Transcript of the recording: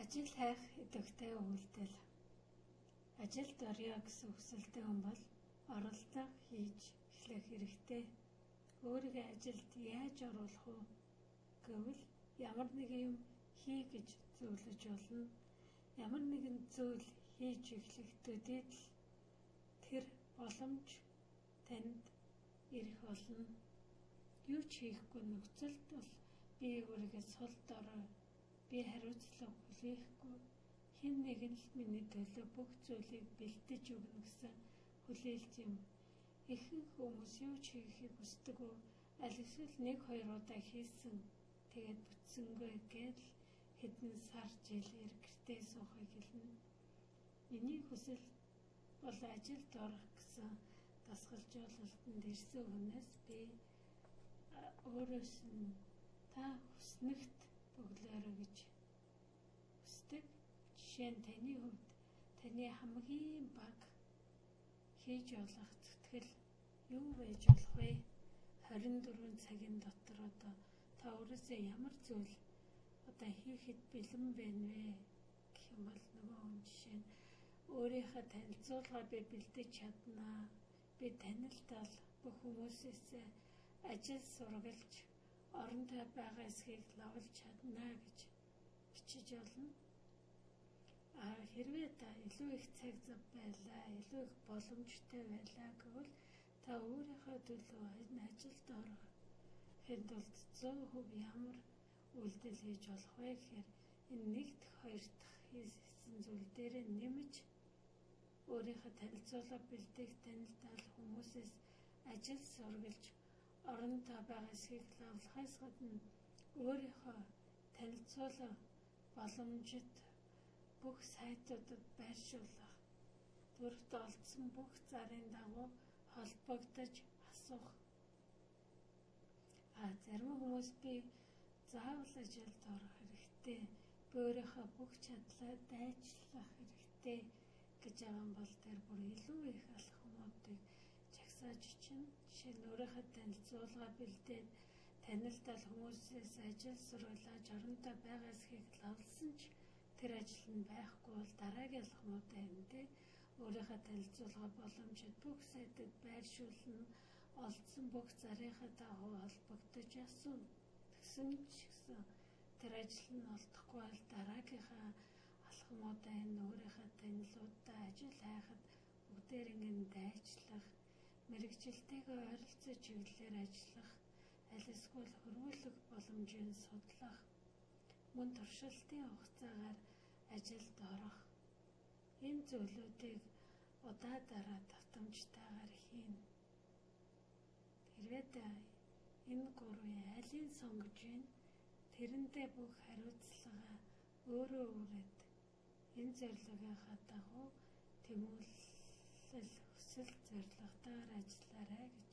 Ажил хайх идэвхтэй үйлдэл. Ажилд орё гэсэн хүсэлтэй хүн бол оролдого хийж эхлэх хэрэгтэй. Өөрийгөө ажилд яаж оруулах вэ гэвэл ямар нэгэн юм хий гэж зөвлөж болно. Ямар нэгэн зүйл хийж эхлэхдээ л тэр боломж танд ирэх болно. Юу ч хийхгүй нөхцөлд бол би өөрийгөө сул дорой, би хариуцлага хүлээхгүй, хэн нэгэн л миний төлөө бүх зүйлийг бэлдэж өгнө гэсэн хүлээлт юм. Ихэнх хүмүүс юу ч хийхийг хүсдэггүй, аль эсвэл 1-2 удаа хийсэн, тэгээд бүтсэнгүй гэж хэдэн сар жилээр гэртээ суухыг хэлнэ. Миний хүсэл бол ажилд орох гэсэн дасгалжуулалтанд ирсэн хүнээс би өөрөөс нь та хүснэгт бөглөөрэй гэж хүсдэг. Жишээ нь таны хувьд таны хамгийн бага хийж болох зүтгэл юу байж болох вэ? 24 цагийн дотор одоо та өөрөөсөө ямар зүйл одоо хийхэд бэлэн байна вэ гэх юм бол нөгөө хүн жишээ нь өөрийнхөө танилцуулгаа би бэлдэж чаднаа. Би танилтал бүх хүмүүсээс ажил сургалж оронтой байгаа эсхийг лавлж чаднаа гэж бичиж болно. Хэрвээ та илүү их цаг зав байлаа, илүү их боломжтой байлаа гэвэл та өөрийнхөө төлөө ажилд орохэд бол 100% ямар үйлдэл хийж болох вэ гэхээр энэ 1-р 2-р хийсэн зүйл дээр нэмж өөрийнхөө танилцуулга бэлдэх, танилтал хүмүүсээс ажил сургалж оронтой байгаа эсхийг лавлахаас гадна өөрийнхөө танилцуулга боломжит бүх сайтуудад байршуулах, төрөлд олдсон бүх зарын дагуу холбогдож асуух. Зарим хүмүүс би заавал ажилд орох хэрэгтэй, би өөрийнхөө бүх чадлаа дайчлах хэрэгтэй гэж байгаа юм бол тэр бүр илүү их алхмуудыг жагсааж чинь. Жишээ нь өөрийнхөө танилцуулга бэлдээд танилтал хүмүүсээс ажил сургалж оронтой байгаа эсхийг лавлсан ч тэр ажил нь байхгүй бол дараагийн алхмуудаа хэмтэй өөрийнхөө танилцуулга боломжит бүх сайтад байршуулна, олдсон бүх зарийнхаа дагуу холбогдож асууна. Тэгсэн ч гэсэн тэр ажил нь олдохгүй бол дараагийнхаа алхмуудаа энэ өөрийнхөө танилуудаа ажил хайхад бүгдээр ингэ дайчлах, мэргэжилтэйгээ ойролцоо чиглэлээр ажиллах, аль эсвэл хөрвүүлэх боломжийг судлах, мөн туршилтын хугацаагаар ажилд орох. Энэ зүйлүүдийг удаа дараа давтамжтайгаар хийнэ. Хэрвээ та энэ гурвын алийг сонгож байна, тэрэндээ бүх хариуцлагаа өөрөө өрөөд энэ зорилгынхаа дагуу тэмүүлэл хүсэл зорилготойгоор ажиллаарай гэж